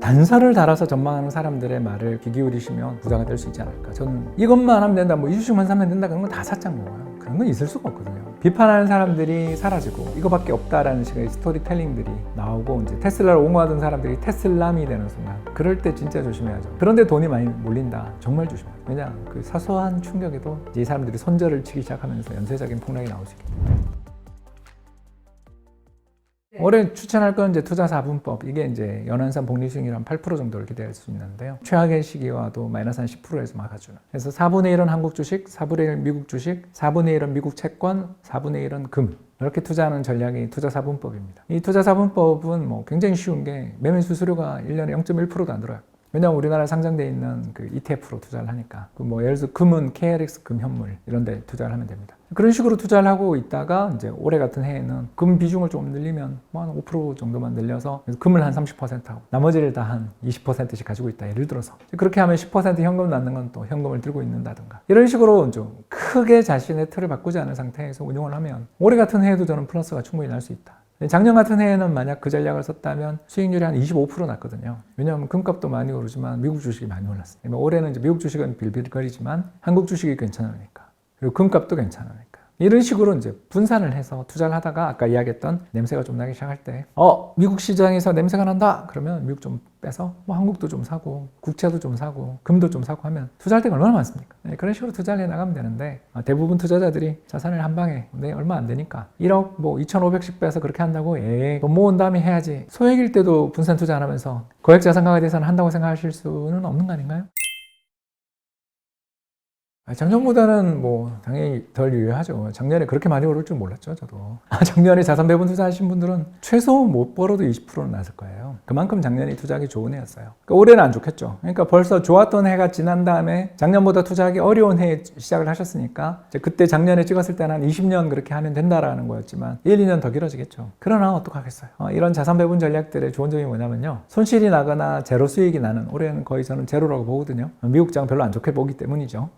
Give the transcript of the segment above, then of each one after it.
단서를 달아서 전망하는 사람들의 말을 귀 기울이시면 부자가 될 수 있지 않을까. 저는 이것만 하면 된다, 뭐 이 주식만 사면 된다, 그런 건 다 사짱이고요. 그런 건 있을 수가 없거든요. 비판하는 사람들이 사라지고 이거밖에 없다라는 식의 스토리텔링들이 나오고 이제 테슬라를 옹호하던 사람들이 테슬람이 되는 순간, 그럴 때 진짜 조심해야죠. 그런데 돈이 많이 몰린다, 정말 조심해야죠. 왜냐, 그 사소한 충격에도 이제 이 사람들이 손절을 치기 시작하면서 연쇄적인 폭락이 나올 수 있기 때문에. 올해 추천할 건 이제 투자 4분법. 이게 이제 연환산 복리 수익률 한 8% 정도를 기대할 수 있는데요. 최악의 시기와도 마이너스 한 10%에서 막아주는. 그래서 4분의 1은 한국 주식, 4분의 1은 미국 주식, 4분의 1은 미국 채권, 4분의 1은 금. 이렇게 투자하는 전략이 투자 4분법입니다. 이 투자 4분법은 뭐 굉장히 쉬운 게 매매 수수료가 1년에 0.1%도 안 들어요. 왜냐하면 우리나라에 상장되어 있는 그 ETF로 투자를 하니까. 뭐 예를 들어서 금은 KRX 금 현물 이런 데 투자를 하면 됩니다. 그런 식으로 투자를 하고 있다가 이제 올해 같은 해에는 금 비중을 좀 늘리면 뭐 한 5% 정도만 늘려서 금을 한 30% 하고 나머지를 다 한 20%씩 가지고 있다, 예를 들어서. 그렇게 하면 10% 현금 낳는 건 또 현금을 들고 있는다든가, 이런 식으로 좀 크게 자신의 틀을 바꾸지 않은 상태에서 운용을 하면 올해 같은 해에도 저는 플러스가 충분히 날 수 있다. 작년 같은 해에는 만약 그 전략을 썼다면 수익률이 한 25% 났거든요. 왜냐하면 금값도 많이 오르지만 미국 주식이 많이 올랐어요. 올해는 이제 미국 주식은 빌빌거리지만 한국 주식이 괜찮으니까, 그리고 금값도 괜찮으니까. 이런 식으로 이제 분산을 해서 투자를 하다가 아까 이야기했던 냄새가 좀 나기 시작할 때 미국 시장에서 냄새가 난다 그러면 미국 좀 빼서 뭐 한국도 좀 사고 국채도 좀 사고 금도 좀 사고 하면 투자할 때가 얼마나 많습니까? 그런 식으로 투자를 해나가면 되는데, 대부분 투자자들이 자산을 한 방에 얼마 안 되니까 1억 뭐 2,500씩 빼서 그렇게 한다고 돈 모은 다음에 해야지, 소액일 때도 분산 투자 안 하면서 거액 자산가에 대해서는 한다고 생각하실 수는 없는 거 아닌가요? 작년보다는 뭐 당연히 덜 유효하죠. 작년에 그렇게 많이 오를 줄 몰랐죠, 저도. 작년에 자산 배분 투자하신 분들은 최소 못 벌어도 20%는 났을 거예요. 그만큼 작년이 투자하기 좋은 해였어요. 그러니까 올해는 안 좋겠죠. 그러니까 벌써 좋았던 해가 지난 다음에 작년보다 투자하기 어려운 해에 시작을 하셨으니까 이제 그때 작년에 찍었을 때는 한 20년 그렇게 하면 된다라는 거였지만 1, 2년 더 길어지겠죠. 그러나 어떡하겠어요. 이런 자산 배분 전략들의 좋은 점이 뭐냐면요, 손실이 나거나 제로 수익이 나는, 올해는 거의 저는 제로라고 보거든요. 미국장 별로 안 좋게 보기 때문이죠.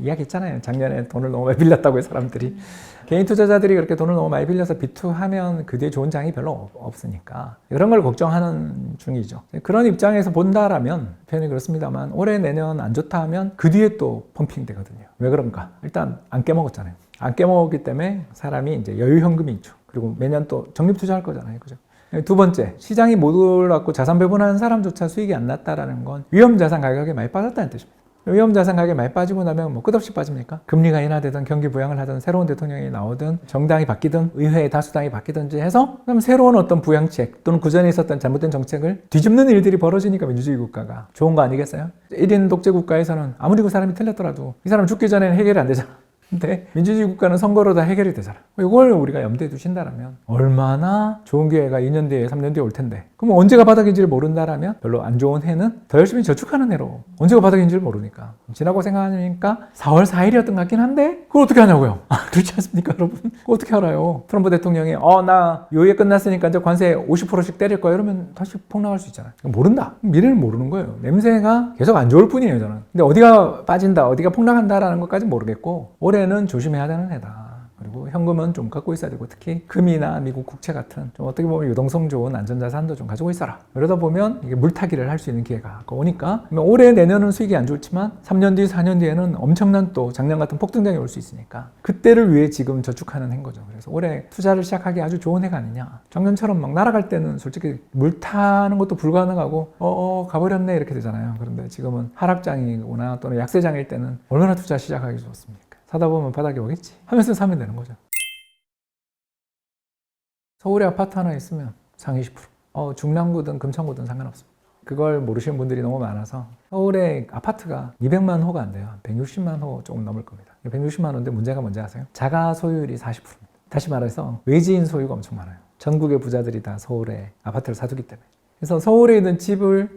이야기했잖아요. 작년에 돈을 너무 많이 빌렸다고요, 사람들이. 개인 투자자들이 그렇게 돈을 너무 많이 빌려서 비투하면 그 뒤에 좋은 장이 별로 없으니까 그런 걸 걱정하는 중이죠. 그런 입장에서 본다라면 표현이 그렇습니다만 올해 내년 안 좋다 하면 그 뒤에 또 펌핑 되거든요. 왜 그런가? 일단 안 깨먹었잖아요. 안 깨먹었기 때문에 사람이 이제 여유 현금이 있죠. 그리고 매년 또 적립 투자할 거잖아요. 그죠? 두 번째, 시장이 못 올랐고 자산 배분하는 사람조차 수익이 안 났다라는 건 위험 자산 가격이 많이 빠졌다는 뜻입니다. 위험 자산 가격이 많이 빠지고 나면 뭐 끝없이 빠집니까? 금리가 인하되든 경기 부양을 하든 새로운 대통령이 나오든 정당이 바뀌든 의회의 다수당이 바뀌든지 해서 그럼 새로운 어떤 부양책 또는 그전에 있었던 잘못된 정책을 뒤집는 일들이 벌어지니까 민주주의 국가가 좋은 거 아니겠어요? 1인 독재 국가에서는 아무리 그 사람이 틀렸더라도 이 사람 죽기 전에는 해결이 안 되잖아. 근데 민주주의 국가는 선거로 다 해결이 되잖아. 이걸 우리가 염두에 두신다라면 얼마나 좋은 기회가 2년 뒤에 3년 뒤에 올 텐데, 그럼 언제가 바닥인지를 모른다라면 별로 안 좋은 해는 더 열심히 저축하는 해로, 언제가 바닥인지를 모르니까 지나고 생각하니까 4월 4일이었던 것 같긴 한데 그걸 어떻게 하냐고요. 그렇지 않습니까, 여러분? 그거 어떻게 알아요? 트럼프 대통령이 나 요예 끝났으니까 이제 관세 50%씩 때릴 거야 이러면 다시 폭락할 수 있잖아요. 모른다. 미래를 모르는 거예요. 냄새가 계속 안 좋을 뿐이에요, 저는. 근데 어디가 빠진다, 어디가 폭락한다라는 것까지는 모르겠고 올해는 조심해야 되는 해다. 그리고 현금은 좀 갖고 있어야 되고, 특히 금이나 미국 국채 같은 좀 어떻게 보면 유동성 좋은 안전자산도 좀 가지고 있어라. 그러다 보면 이게 물타기를 할 수 있는 기회가 오니까 올해 내년은 수익이 안 좋지만 3년 뒤 4년 뒤에는 엄청난 또 작년 같은 폭등장이 올 수 있으니까 그때를 위해 지금 저축하는 해인 거죠. 그래서 올해 투자를 시작하기 아주 좋은 해가 아니냐. 작년처럼 막 날아갈 때는 솔직히 물 타는 것도 불가능하고 가버렸네 이렇게 되잖아요. 그런데 지금은 하락장이거나 또는 약세장일 때는 얼마나 투자 시작하기 좋습니까? 사다 보면 바닥이 오겠지 하면서 사면 되는 거죠. 서울에 아파트 하나 있으면 상위 10%. 중랑구든 금천구든 상관없습니다. 그걸 모르시는 분들이 너무 많아서 서울에 아파트가 200만 호가 안 돼요. 160만 호 조금 넘을 겁니다. 160만 호인데 문제가 뭔지 아세요? 자가 소유율이 40%입니다. 다시 말해서 외지인 소유가 엄청 많아요. 전국의 부자들이 다 서울에 아파트를 사두기 때문에. 그래서 서울에 있는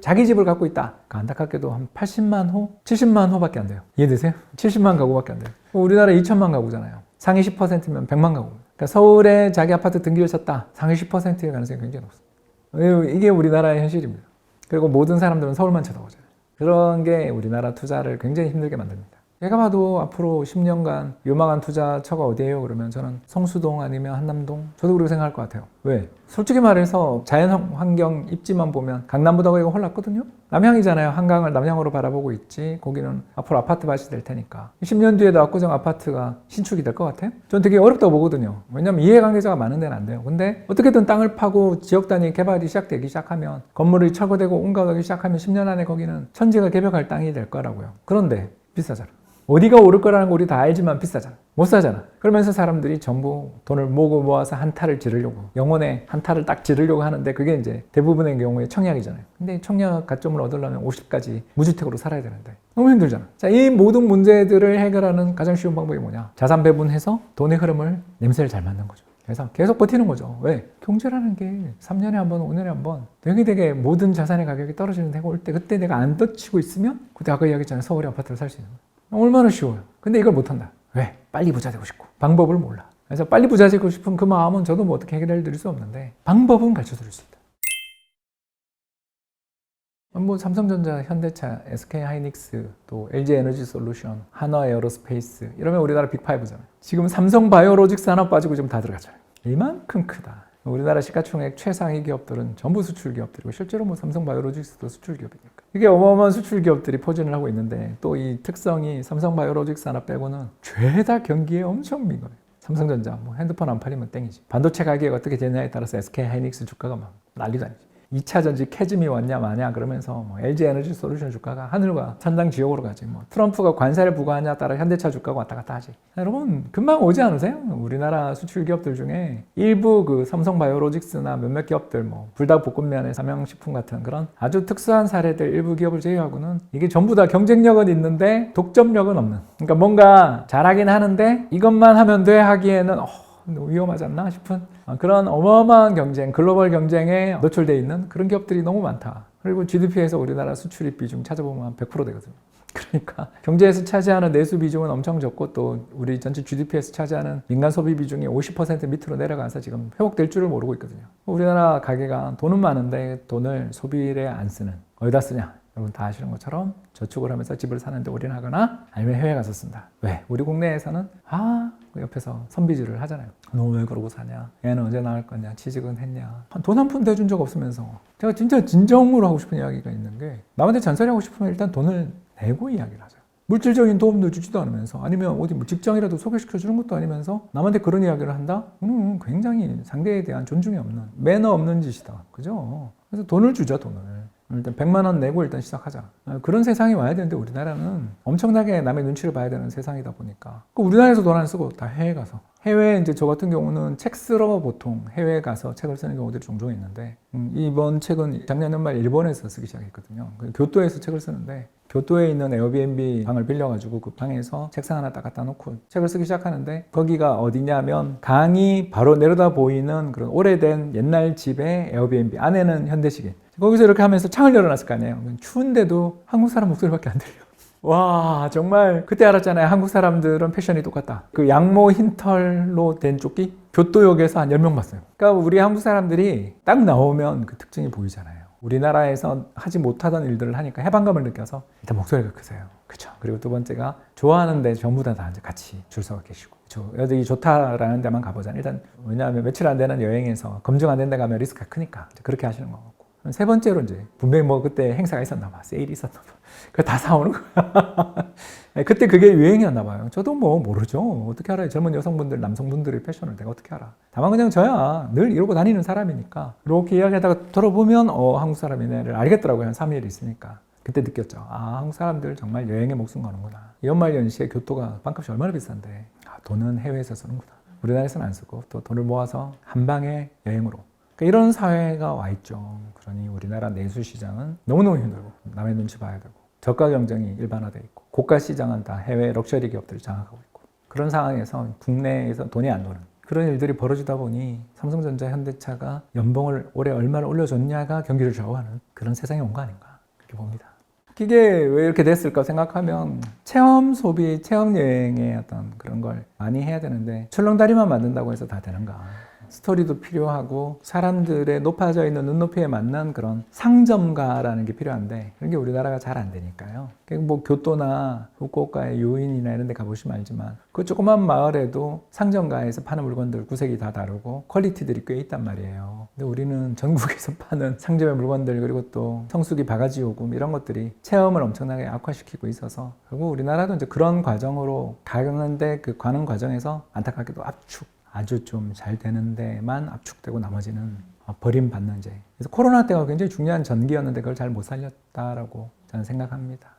자기 집을 갖고 있다. 안타깝게도 한 80만 호, 70만 호밖에 안 돼요. 이해되세요? 70만 가구밖에 안 돼요. 우리나라 2천만 가구잖아요. 상위 10%면 100만 가구입니다. 그러니까 서울에 자기 아파트 등기를 쳤다. 상위 10%의 가능성이 굉장히 높습니다. 이게 우리나라의 현실입니다. 그리고 모든 사람들은 서울만 쳐다보잖아요. 그런 게 우리나라 투자를 굉장히 힘들게 만듭니다. 제가 봐도 앞으로 10년간 유망한 투자처가 어디예요? 그러면 저는 성수동 아니면 한남동? 저도 그렇게 생각할 것 같아요. 왜? 솔직히 말해서 자연환경 입지만 보면 강남보다 거기가 홀랐거든요. 남향이잖아요. 한강을 남향으로 바라보고 있지. 거기는 앞으로 아파트 밭이 될 테니까 10년 뒤에도 압구정 아파트가 신축이 될 것 같아요. 전 되게 어렵다고 보거든요. 왜냐면 이해관계자가 많은 데는 안 돼요. 근데 어떻게든 땅을 파고 지역 단위 개발이 시작되기 시작하면 건물이 철거되고 옮겨가기 시작하면 10년 안에 거기는 천지가 개벽할 땅이 될 거라고요. 그런데 비싸잖아. 어디가 오를 거라는 거 우리 다 알지만 비싸잖아. 못 사잖아. 그러면서 사람들이 전부 돈을 모아서 한타를 지르려고, 영혼의 한타를 딱 지르려고 하는데 그게 이제 대부분의 경우에 청약이잖아요. 근데 청약 가점을 얻으려면 50까지 무주택으로 살아야 되는데 너무 힘들잖아. 자, 이 모든 문제들을 해결하는 가장 쉬운 방법이 뭐냐? 자산 배분해서 돈의 흐름을 냄새를 잘 맡는 거죠. 그래서 계속 버티는 거죠. 왜? 경제라는 게 3년에 한 번, 5년에 한 번 되게 모든 자산의 가격이 떨어지는 데가 올 때 그때 내가 안 덧치고 있으면 그때 아까 이야기했잖아요. 서울에 아파트를 살 수 있는 거예요. 얼마나 쉬워요. 근데 이걸 못한다. 왜? 빨리 부자 되고 싶고 방법을 몰라. 그래서 빨리 부자 되고 싶은 그 마음은 저도 뭐 어떻게 해결해 드릴 수 없는데 방법은 가르쳐 드릴 수 있다. 뭐 삼성전자, 현대차, SK하이닉스, 또 LG에너지솔루션, 한화에어로스페이스 이러면 우리나라 빅5잖아요. 지금 삼성바이오로직스 하나 빠지고 지금 다 들어갔잖아요. 이만큼 크다. 우리나라 시가총액 최상위 기업들은 전부 수출 기업들이고 실제로 뭐 삼성바이오로직스도 수출 기업이니까 이게 어마어마한 수출 기업들이 포진을 하고 있는데 또 이 특성이 삼성바이오로직스 하나 빼고는 죄다 경기에 엄청 민감해요. 삼성전자 뭐 핸드폰 안 팔리면 땡이지. 반도체 가격이 어떻게 되냐에 따라서 SK하이닉스 주가가 막 난리도 아니지. 2차 전지 캐즘이 왔냐 마냐 그러면서 뭐 LG에너지솔루션 주가가 하늘과 천당 지옥으로 가지. 뭐 트럼프가 관세를 부과하냐에 따라 현대차 주가가 왔다 갔다 하지. 여러분 금방 오지 않으세요? 우리나라 수출 기업들 중에 일부 그 삼성바이오로직스나 몇몇 기업들 뭐 불닭볶음면의 삼양식품 같은 그런 아주 특수한 사례들 일부 기업을 제외하고는 이게 전부 다 경쟁력은 있는데 독점력은 없는. 그러니까 뭔가 잘하긴 하는데 이것만 하면 돼 하기에는 위험하지 않나 싶은 그런 어마어마한 경쟁, 글로벌 경쟁에 노출되어 있는 그런 기업들이 너무 많다. 그리고 GDP에서 우리나라 수출입 비중 찾아보면 한 100% 되거든요. 그러니까 경제에서 차지하는 내수 비중은 엄청 적고 또 우리 전체 GDP에서 차지하는 민간 소비 비중이 50% 밑으로 내려가서 지금 회복될 줄을 모르고 있거든요. 우리나라 가게가 돈은 많은데 돈을 소비에 안 쓰는. 어디다 쓰냐? 여러분 다 아시는 것처럼 저축을 하면서 집을 사는데 올인하거나 아니면 해외 가서 쓴다. 왜? 우리 국내에서는 그 옆에서 선비질을 하잖아요. 너 왜 그러고 사냐? 얘는 언제 나올 거냐? 취직은 했냐? 돈 한 푼 대준 적 없으면서 제가 진짜 진정으로 하고 싶은 이야기가 있는 게 남한테 잔소리하고 싶으면 일단 돈을 내고 이야기를 하자. 물질적인 도움도 주지도 않으면서 아니면 어디 뭐 직장이라도 소개시켜 주는 것도 아니면서 남한테 그런 이야기를 한다? 굉장히 상대에 대한 존중이 없는 매너 없는 짓이다. 그죠? 그래서 돈을 주자 돈을. 일단 100만 원 내고 일단 시작하자. 그런 세상이 와야 되는데 우리나라는 엄청나게 남의 눈치를 봐야 되는 세상이다 보니까 우리나라에서 돈 안 쓰고 다 해외 가서 해외에 이제 저 같은 경우는 책 쓰러 보통 해외에 가서 책을 쓰는 경우들이 종종 있는데 이번 책은 작년 연말 일본에서 쓰기 시작했거든요. 교토에서 책을 쓰는데 교토에 있는 에어비앤비 방을 빌려가지고 그 방에서 책상 하나 딱 갖다 놓고 책을 쓰기 시작하는데 거기가 어디냐면 강이 바로 내려다 보이는 그런 오래된 옛날 집의 에어비앤비 안에는 현대식인 거기서 이렇게 하면서 창을 열어놨을 거 아니에요. 추운데도 한국 사람 목소리밖에 안 들려. 와 정말 그때 알았잖아요. 한국 사람들은 패션이 똑같다. 그 양모 흰털로 된 조끼 교토역에서 한 10명 봤어요. 그러니까 우리 한국 사람들이 딱 나오면 그 특징이 보이잖아요. 우리나라에서 하지 못하던 일들을 하니까 해방감을 느껴서 일단 목소리가 크세요. 그렇죠. 그리고 두 번째가 좋아하는데 전부 다 같이 줄 서가 계시고 여기 좋다라는 데만 가보자. 일단 왜냐하면 며칠 안 되는 여행에서 검증 안 된 데 가면 리스크가 크니까 그렇게 하시는 거고. 세 번째로 이제 분명히 뭐 그때 행사가 있었나 봐. 세일이 있었나 봐. 그거 다 사오는 거야. 그때 그게 유행이었나 봐요. 저도 뭐 모르죠. 어떻게 알아요? 젊은 여성분들, 남성분들의 패션을 내가 어떻게 알아? 다만 그냥 저야 늘 이러고 다니는 사람이니까 이렇게 이야기하다가 들어보면 한국 사람이네를 알겠더라고요. 한 3일 있으니까. 그때 느꼈죠. 한국 사람들 정말 여행에 목숨 거는구나. 연말 연시에 교토가 빵값이 얼마나 비싼데 돈은 해외에서 쓰는구나. 우리나라에서는 안 쓰고 또 돈을 모아서 한 방에 여행으로. 그러니까 이런 사회가 와 있죠. 그러니 우리나라 내수 시장은 너무너무 힘들고 남의 눈치 봐야 되고 저가 경쟁이 일반화되어 있고 고가 시장은 다 해외 럭셔리 기업들이 장악하고 있고 그런 상황에서 국내에서 돈이 안 도는 그런 일들이 벌어지다 보니 삼성전자, 현대차가 연봉을 올해 얼마를 올려줬냐가 경기를 좌우하는 그런 세상이 온 거 아닌가 그렇게 봅니다. 이게 왜 이렇게 됐을까 생각하면 체험 소비, 체험 여행의 어떤 그런 걸 많이 해야 되는데 출렁다리만 만든다고 해서 다 되는가. 스토리도 필요하고 사람들의 높아져 있는 눈높이에 맞는 그런 상점가라는 게 필요한데 그런 게 우리나라가 잘 안 되니까요. 뭐 교토나 후쿠오카의 요인이나 이런 데 가보시면 알지만 그 조그만 마을에도 상점가에서 파는 물건들 구색이 다 다르고 퀄리티들이 꽤 있단 말이에요. 근데 우리는 전국에서 파는 상점의 물건들 그리고 또 성수기 바가지 요금 이런 것들이 체험을 엄청나게 악화시키고 있어서 결국 우리나라도 이제 그런 과정으로 가는데 그 가는 과정에서 안타깝게도 압축 아주 좀 잘 되는 데만 압축되고 나머지는 버림받는 제. 그래서 코로나 때가 굉장히 중요한 전기였는데 그걸 잘 못 살렸다라고 저는 생각합니다.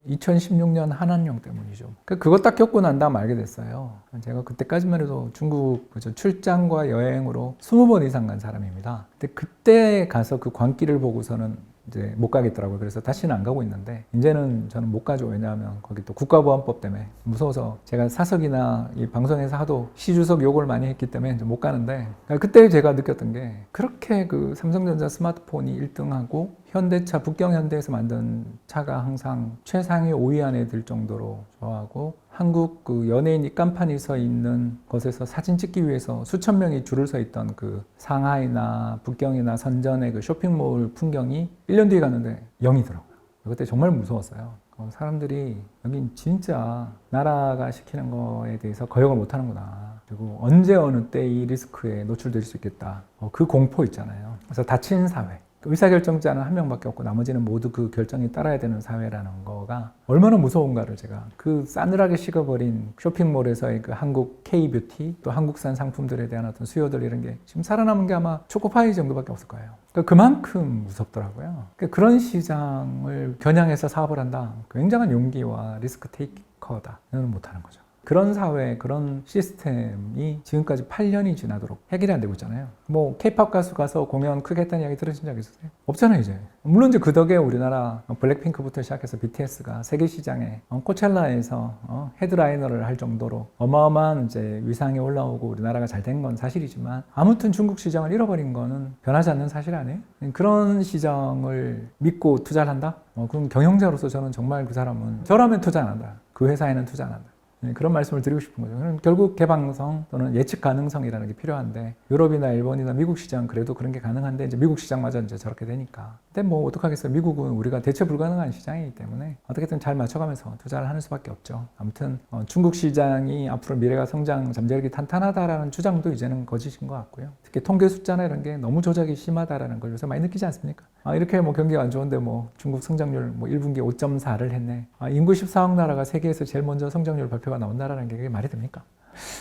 2016년 한한령 때문이죠. 그거 딱 겪고 난 다음 알게 됐어요. 제가 그때까지만 해도 중국 출장과 여행으로 20번 이상 간 사람입니다. 근데 그때 가서 그 광기를 보고서는 이제 못 가겠더라고요. 그래서 다시는 안 가고 있는데 이제는 저는 못 가죠. 왜냐하면 거기 또 국가보안법 때문에 무서워서 제가 사석이나 이 방송에서 하도 시주석 욕을 많이 했기 때문에 이제 못 가는데 그때 제가 느꼈던 게 그렇게 그 삼성전자 스마트폰이 1등하고 현대차, 북경현대에서 만든 차가 항상 최상위 5위 안에 들 정도로 좋아하고 한국 그 연예인이 깐판이 서 있는 곳에서 사진 찍기 위해서 수천 명이 줄을 서 있던 그 상하이나 북경이나 선전의 그 쇼핑몰 풍경이 1년 뒤에 갔는데 0이더라고요. 그때 정말 무서웠어요. 사람들이 여긴 진짜 나라가 시키는 거에 대해서 거역을 못 하는구나. 그리고 언제 어느 때 이 리스크에 노출될 수 있겠다. 그 공포 있잖아요. 그래서 닫힌 사회. 의사결정자는 한 명밖에 없고 나머지는 모두 그 결정이 따라야 되는 사회라는 거가 얼마나 무서운가를 제가 그 싸늘하게 식어버린 쇼핑몰에서의 그 한국 K-뷰티 또 한국산 상품들에 대한 어떤 수요들 이런 게 지금 살아남은 게 아마 초코파이 정도밖에 없을 거예요. 그만큼 무섭더라고요. 그런 시장을 겨냥해서 사업을 한다. 굉장한 용기와 리스크 테이커다. 이는 못하는 거죠. 그런 사회, 그런 시스템이 지금까지 8년이 지나도록 해결이 안 되고 있잖아요. 뭐 K-팝 가수 가서 공연 크게 했다는 이야기 들으신 적 있으세요? 없잖아요, 이제. 물론 이제 그 덕에 우리나라 블랙핑크부터 시작해서 BTS가 세계 시장에 코첼라에서 헤드라이너를 할 정도로 어마어마한 이제 위상에 올라오고 우리나라가 잘 된 건 사실이지만 아무튼 중국 시장을 잃어버린 거는 변하지 않는 사실 아니에요? 그런 시장을 믿고 투자를 한다? 그럼 경영자로서 저는 정말 그 사람은 저라면 투자 안 한다. 그 회사에는 투자 안 한다. 그런 말씀을 드리고 싶은 거죠. 결국 개방성 또는 예측 가능성이라는 게 필요한데 유럽이나 일본이나 미국 시장 그래도 그런 게 가능한데 이제 미국 시장마저 이제 저렇게 되니까. 근데 뭐 어떡하겠어요. 미국은 우리가 대체 불가능한 시장이기 때문에 어떻게든 잘 맞춰가면서 투자를 하는 수밖에 없죠. 아무튼 중국 시장이 앞으로 미래가 성장 잠재력이 탄탄하다라는 주장도 이제는 거짓인 것 같고요. 특히 통계 숫자나 이런 게 너무 조작이 심하다라는 걸 요새 많이 느끼지 않습니까? 이렇게 뭐 경기가 안 좋은데 뭐 중국 성장률 뭐 1분기 5.4를 했네. 인구 14억 나라가 세계에서 제일 먼저 성장률 발표가 나온다라는 게 그게 말이 됩니까?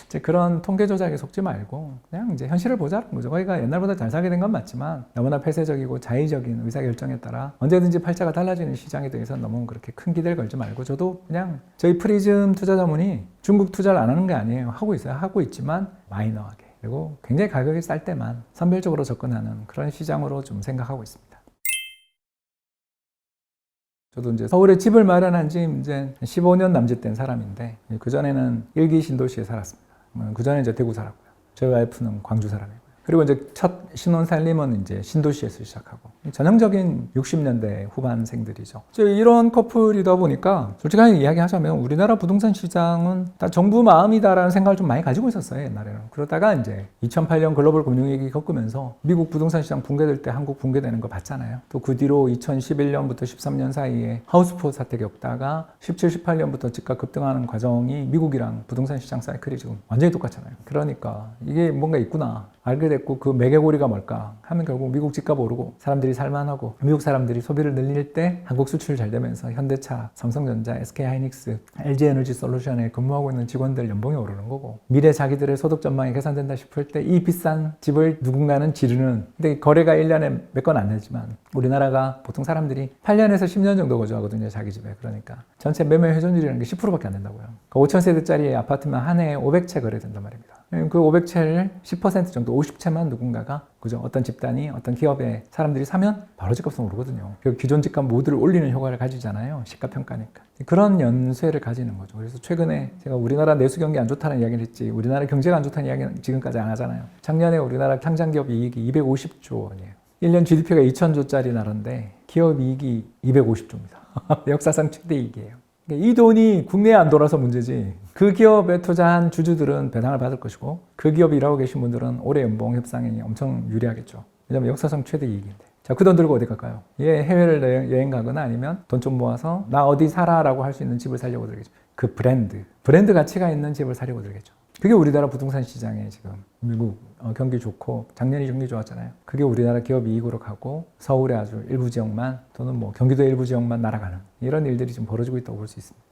이제 그런 통계 조작에 속지 말고 그냥 이제 현실을 보자는 거죠. 거기가 옛날보다 잘 살게 된 건 맞지만 너무나 폐쇄적이고 자의적인 의사결정에 따라 언제든지 팔자가 달라지는 시장에 대해서 너무 그렇게 큰 기대를 걸지 말고 저도 그냥 저희 프리즘 투자자문이 중국 투자를 안 하는 게 아니에요. 하고 있어요. 하고 있지만 마이너하게 그리고 굉장히 가격이 쌀 때만 선별적으로 접근하는 그런 시장으로 좀 생각하고 있습니다. 저도 이제 서울에 집을 마련한 지 이제 15년 남짓 된 사람인데 그전에는 일기 신도시에 살았습니다. 그전에 이제 대구 살았고요. 저희 와이프는 광주 사람이고요. 그리고 이제 첫 신혼 살림은 이제 신도시에서 시작하고 전형적인 60년대 후반생들이죠. 이런 커플이다 보니까 솔직하게 이야기하자면 우리나라 부동산 시장은 다 정부 마음이다라는 생각을 좀 많이 가지고 있었어요, 옛날에는. 그러다가 이제 2008년 글로벌 금융위기 겪으면서 미국 부동산 시장 붕괴될 때 한국 붕괴되는 거 봤잖아요. 또 그 뒤로 2011년부터 13년 사이에 하우스포 사태 겪다가 17, 18년부터 집값 급등하는 과정이 미국이랑 부동산 시장 사이클이 지금 완전히 똑같잖아요. 그러니까 이게 뭔가 있구나. 알게 됐고 그 매개고리가 뭘까 하면 결국 미국 집값 오르고 사람들이 살만하고 미국 사람들이 소비를 늘릴 때 한국 수출 잘 되면서 현대차, 삼성전자, SK하이닉스, LG에너지솔루션에 근무하고 있는 직원들 연봉이 오르는 거고 미래 자기들의 소득 전망이 계산된다 싶을 때 이 비싼 집을 누군가는 지르는 근데 거래가 1년에 몇 건 안 되지만 우리나라가 보통 사람들이 8년에서 10년 정도 거주하거든요. 자기 집에. 그러니까 전체 매매 회전율이라는 게 10%밖에 안 된다고요. 5,000세대짜리 아파트면 한 해에 500채 거래된단 말입니다. 그 500채를 10% 정도 50채만 누군가가 그죠? 어떤 집단이 어떤 기업의 사람들이 사면 바로 집값은 오르거든요. 기존 집값 모두를 올리는 효과를 가지잖아요. 시가 평가니까. 그런 연쇄를 가지는 거죠. 그래서 최근에 제가 우리나라 내수 경기 안 좋다는 이야기를 했지 우리나라 경제가 안 좋다는 이야기는 지금까지 안 하잖아요. 작년에 우리나라 상장기업 이익이 250조 원이에요. 1년 GDP가 2,000조짜리 나라인데 기업 이익이 250조입니다. 역사상 최대 이익이에요. 이 돈이 국내에 안 돌아서 문제지. 그 기업에 투자한 주주들은 배당을 받을 것이고 그 기업에 일하고 계신 분들은 올해 연봉 협상이 엄청 유리하겠죠. 왜냐하면 역사상 최대 이익인데. 자, 그 돈 들고 어디 갈까요? 얘 해외를 여행 가거나 아니면 돈 좀 모아서 나 어디 살아라고 할 수 있는 집을 사려고 들겠죠. 그 브랜드 가치가 있는 집을 사려고 들겠죠. 그게 우리나라 부동산 시장에 지금 미국 경기 좋고 작년이 경기 좋았잖아요. 그게 우리나라 기업 이익으로 가고 서울의 아주 일부 지역만 또는 뭐 경기도 일부 지역만 날아가는 이런 일들이 좀 벌어지고 있다고 볼 수 있습니다.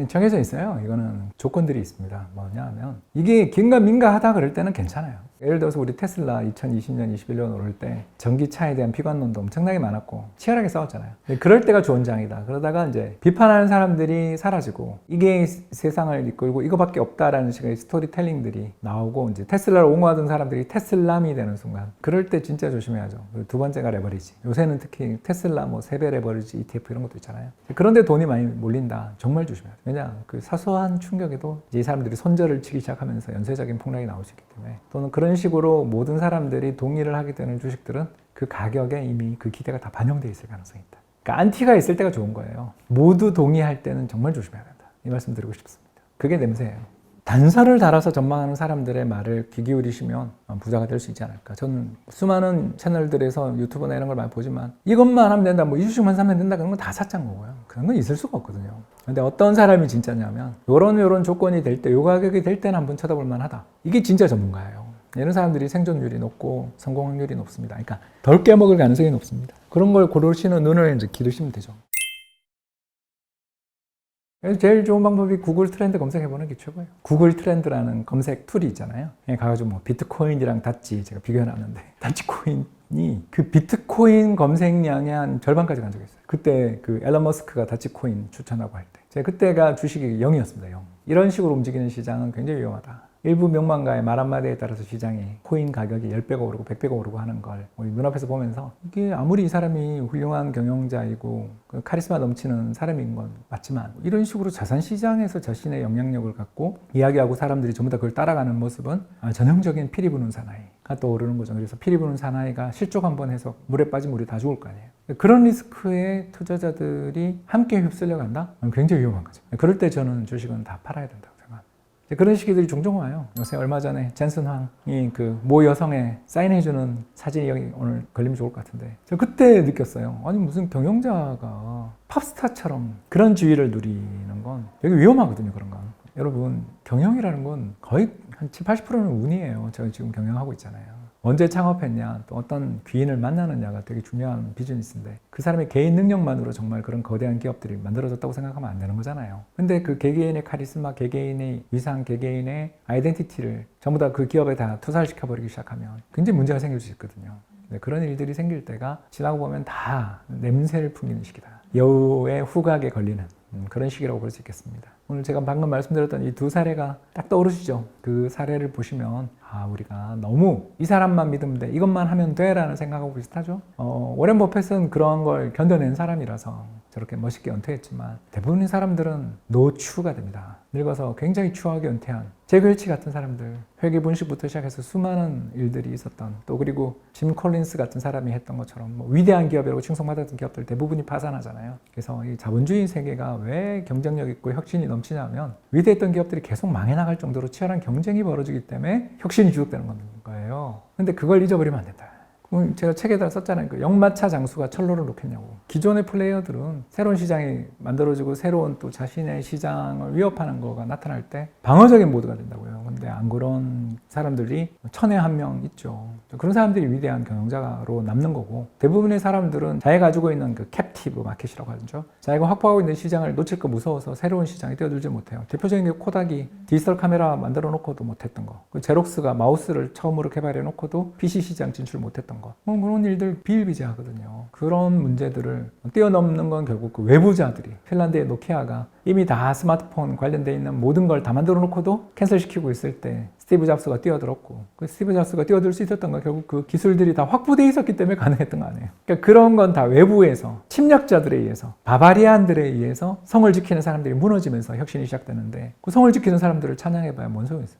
정해져 있어요. 이거는 조건들이 있습니다. 뭐냐 하면 이게 긴가민가하다 그럴 때는 괜찮아요. 예를 들어서 우리 테슬라 2020년, 21년 오를 때 전기차에 대한 비관론도 엄청나게 많았고 치열하게 싸웠잖아요. 그럴 때가 좋은 장이다. 그러다가 이제 비판하는 사람들이 사라지고 이게 세상을 이끌고 이거밖에 없다라는 식의 스토리텔링들이 나오고 이제 테슬라를 옹호하던 사람들이 테슬람이 되는 순간 그럴 때 진짜 조심해야죠. 두 번째가 레버리지. 요새는 특히 테슬라 뭐 세배 레버리지 ETF 이런 것도 있잖아요. 그런데 돈이 많이 몰린다. 정말 조심해야 돼요. 왜냐 그 사소한 충격에도 이제 이 사람들이 손절을 치기 시작하면서 연쇄적인 폭락이 나올 수 있기 때문에 또는 그런 식으로 모든 사람들이 동의를 하게 되는 주식들은 그 가격에 이미 그 기대가 다 반영되어 있을 가능성이 있다. 그러니까 안티가 있을 때가 좋은 거예요. 모두 동의할 때는 정말 조심해야 된다. 이 말씀 드리고 싶습니다. 그게 냄새예요. 단서를 달아서 전망하는 사람들의 말을 귀 기울이시면 부자가 될 수 있지 않을까. 저는 수많은 채널들에서 유튜브나 이런 걸 많이 보지만 이것만 하면 된다, 뭐 이 주식만 사면 된다 그런 건 다 사짜인 거고요. 그런 건 있을 수가 없거든요. 근데 어떤 사람이 진짜냐면 요런 조건이 될 때, 요 가격이 될 때는 한번 쳐다볼 만하다. 이게 진짜 전문가예요. 이런 사람들이 생존율이 높고 성공 확률이 높습니다. 그러니까 덜 깨먹을 가능성이 높습니다. 그런 걸 고르시는 눈을 이제 기르시면 되죠. 그래서 제일 좋은 방법이 구글 트렌드 검색해보는 게 최고예요. 구글 트렌드라는 검색 툴이 있잖아요. 가가지고 뭐 비트코인이랑 다치 제가 비교해놨는데 다치코인이 그 비트코인 검색량의 한 절반까지 간 적이 있어요. 그때 그 앨런 머스크가 다치코인 추천하고 할 때 제가 그때가 주식이 0이었습니다. 0. 이런 식으로 움직이는 시장은 굉장히 위험하다. 일부 명망가의 말 한마디에 따라서 시장이 코인 가격이 10배가 오르고 100배가 오르고 하는 걸 우리 눈앞에서 보면서 이게 아무리 이 사람이 훌륭한 경영자이고 카리스마 넘치는 사람인 건 맞지만 이런 식으로 자산시장에서 자신의 영향력을 갖고 이야기하고 사람들이 전부 다 그걸 따라가는 모습은 전형적인 피리 부는 사나이가 떠오르는 거죠. 그래서 피리 부는 사나이가 실족 한번 해서 물에 빠지면 우리 다 죽을 거 아니에요. 그런 리스크에 투자자들이 함께 휩쓸려 간다? 굉장히 위험한 거죠. 그럴 때 저는 주식은 다 팔아야 된다고 생각합니다. 그런 시기들이 종종 와요. 요새 얼마 전에 젠슨 황이 그 모 여성에 사인해주는 사진이 여기 오늘 걸리면 좋을 것 같은데 저 그때 느꼈어요. 아니 무슨 경영자가 팝스타처럼 그런 지위를 누리는 건 되게 위험하거든요. 그런 건. 여러분 경영이라는 건 거의 한 70-80%는 운이에요. 제가 지금 경영하고 있잖아요. 언제 창업했냐, 또 어떤 귀인을 만나느냐가 되게 중요한 비즈니스인데 그 사람의 개인 능력만으로 정말 그런 거대한 기업들이 만들어졌다고 생각하면 안 되는 거잖아요. 근데 그 개개인의 카리스마, 개개인의 위상, 개개인의 아이덴티티를 전부 다 그 기업에 다 투사를 시켜버리기 시작하면 굉장히 문제가 생길 수 있거든요. 그런 일들이 생길 때가 지나고 보면 다 냄새를 풍기는 시기다. 여우의 후각에 걸리는 그런 시기라고 볼 수 있겠습니다. 오늘 제가 방금 말씀드렸던 이 두 사례가 딱 떠오르시죠? 그 사례를 보시면 우리가 너무 이 사람만 믿으면 돼, 이것만 하면 돼 라는 생각하고 비슷하죠? 워렌 버핏은 그런 걸 견뎌낸 사람이라서 저렇게 멋있게 은퇴했지만 대부분의 사람들은 노추가 됩니다. 늙어서 굉장히 추하게 은퇴한 잭 웰치 같은 사람들, 회계 분식부터 시작해서 수많은 일들이 있었던, 또 그리고 짐 콜린스 같은 사람이 했던 것처럼 뭐 위대한 기업이라고 칭송받았던 기업들 대부분이 파산하잖아요. 그래서 이 자본주의 세계가 왜 경쟁력 있고 혁신이 넘치냐면 위대했던 기업들이 계속 망해 나갈 정도로 치열한 경쟁이 벌어지기 때문에 혁신이 지속되는 거예요. 근데 그걸 잊어버리면 안 된다. 제가 책에다 썼잖아요. 그 역마차 장수가 철로를 놓겠냐고. 기존의 플레이어들은 새로운 시장이 만들어지고 새로운 또 자신의 시장을 위협하는 거가 나타날 때 방어적인 모드가 된다고요. 근데 안 그런 사람들이 천에 한 명 있죠. 그런 사람들이 위대한 경영자로 남는 거고, 대부분의 사람들은 자기가 가지고 있는 그 캡티브 마켓이라고 하죠. 자기가 확보하고 있는 시장을 놓칠 거 무서워서 새로운 시장에 뛰어들지 못해요. 대표적인 게 코닥이 디지털 카메라 만들어 놓고도 못했던 거. 그 제록스가 마우스를 처음으로 개발해 놓고도 PC 시장 진출 못했던 거. 그런 일들 비일비재하거든요. 그런 문제들을 뛰어넘는 건 결국 그 외부자들이, 핀란드의 노키아가 이미 다 스마트폰 관련돼 있는 모든 걸 다 만들어 놓고도 캔슬시키고 있을 때 스티브 잡스가 뛰어들었고, 그 스티브 잡스가 뛰어들 수 있었던 건 결국 그 기술들이 다 확보되어 있었기 때문에 가능했던 거 아니에요. 그러니까 그런 건 다 외부에서, 침략자들에 의해서, 바바리안들에 의해서 성을 지키는 사람들이 무너지면서 혁신이 시작되는데, 그 성을 지키는 사람들을 찬양해봐야 뭔 소용이 있어요.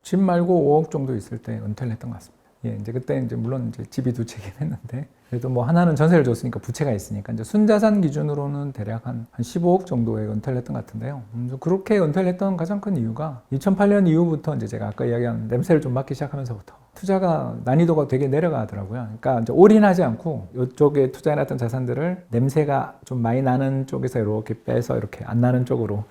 집 말고 5억 정도 있을 때 은퇴를 했던 것 같습니다. 예, 이제 그때 이제 물론 이제 집이 두 채긴 했는데 그래도 뭐 하나는 전세를 줬으니까 부채가 있으니까 이제 순자산 기준으로는 대략 한 15억 정도의 은퇴를 했던 것 같은데요. 그렇게 은퇴를 했던 가장 큰 이유가 2008년 이후부터 이제 제가 아까 이야기한 냄새를 좀 맡기 시작하면서부터 투자가 난이도가 되게 내려가더라고요. 그러니까 이제 올인하지 않고 이쪽에 투자해놨던 자산들을 냄새가 좀 많이 나는 쪽에서 이렇게 빼서 이렇게 안 나는 쪽으로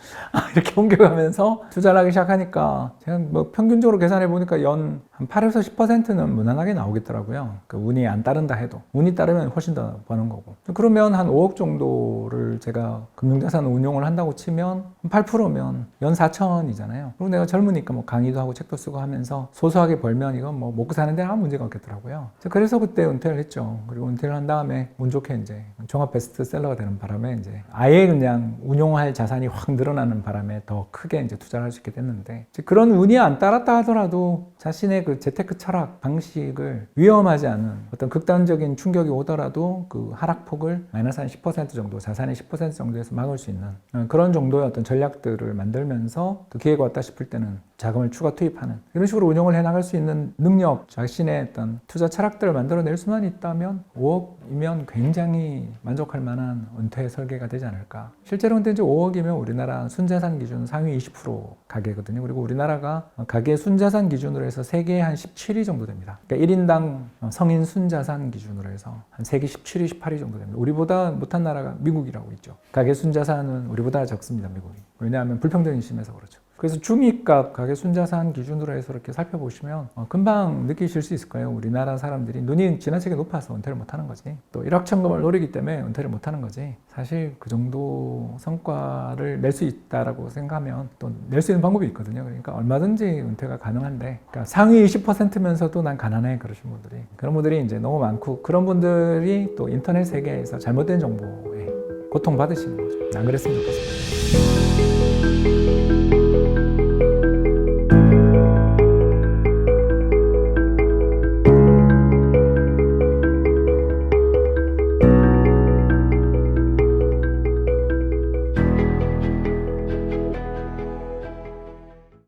이렇게 옮겨가면서 투자를 하기 시작하니까 제가 뭐 평균적으로 계산해 보니까 연 한 8에서 10%는 무난하게 나오겠더라고요. 그 운이 안 따른다 해도. 운이 따르면 훨씬 더 버는 거고. 그러면 한 5억 정도를 제가 금융자산 운용을 한다고 치면 8%면 연 4천이잖아요. 그리고 내가 젊으니까 뭐 강의도 하고 책도 쓰고 하면서 소소하게 벌면 이건 뭐 먹고 사는 데는 아무 문제가 없겠더라고요. 그래서 그때 은퇴를 했죠. 그리고 은퇴를 한 다음에 운 좋게 이제 종합 베스트셀러가 되는 바람에 이제 아예 그냥 운용할 자산이 확 늘어나는 바람에 더 크게 이제 투자를 할 수 있게 됐는데 그런 운이 안 따랐다 하더라도 자신의 그 재테크 철학 방식을 위험하지 않은 어떤 극단적인 충격이 오더라도 그 하락폭을 마이너스 한 10% 정도, 자산의 10% 정도에서 막을 수 있는 그런 정도의 어떤 전략들을 만들면서 또 기회가 왔다 싶을 때는 자금을 추가 투입하는 이런 식으로 운영을 해나갈 수 있는 능력, 자신의 어떤 투자 철학들을 만들어낼 수만 있다면 5억이면 굉장히 만족할 만한 은퇴 설계가 되지 않을까. 실제로 근데 이제 5억이면 우리나라 순자산 기준 상위 20% 가계거든요. 그리고 우리나라가 가계 순자산 기준으로 해서 세계에 한 17위 정도 됩니다. 그러니까 1인당 성인 순자산 기준으로 해서 한 세계 17위, 18위 정도 됩니다. 우리보다 못한 나라가 미국이라고 있죠. 가계 순자산은 우리보다 적습니다, 미국이. 왜냐하면 불평등이 심해서 그렇죠. 그래서 중위값 가계 순자산 기준으로 해서 이렇게 살펴보시면 금방 느끼실 수 있을 거예요. 우리나라 사람들이 눈이 지나치게 높아서 은퇴를 못하는 거지. 또 일확천금을 노리기 때문에 은퇴를 못하는 거지. 사실 그 정도 성과를 낼 수 있다라고 생각하면 또 낼 수 있는 방법이 있거든요. 그러니까 얼마든지 은퇴가 가능한데 그러니까 상위 20%면서도 난 가난해 그러신 분들이 그런 분들이 이제 너무 많고 그런 분들이 또 인터넷 세계에서 잘못된 정보에 고통받으시는 거죠. 안 그랬으면 좋겠습니다.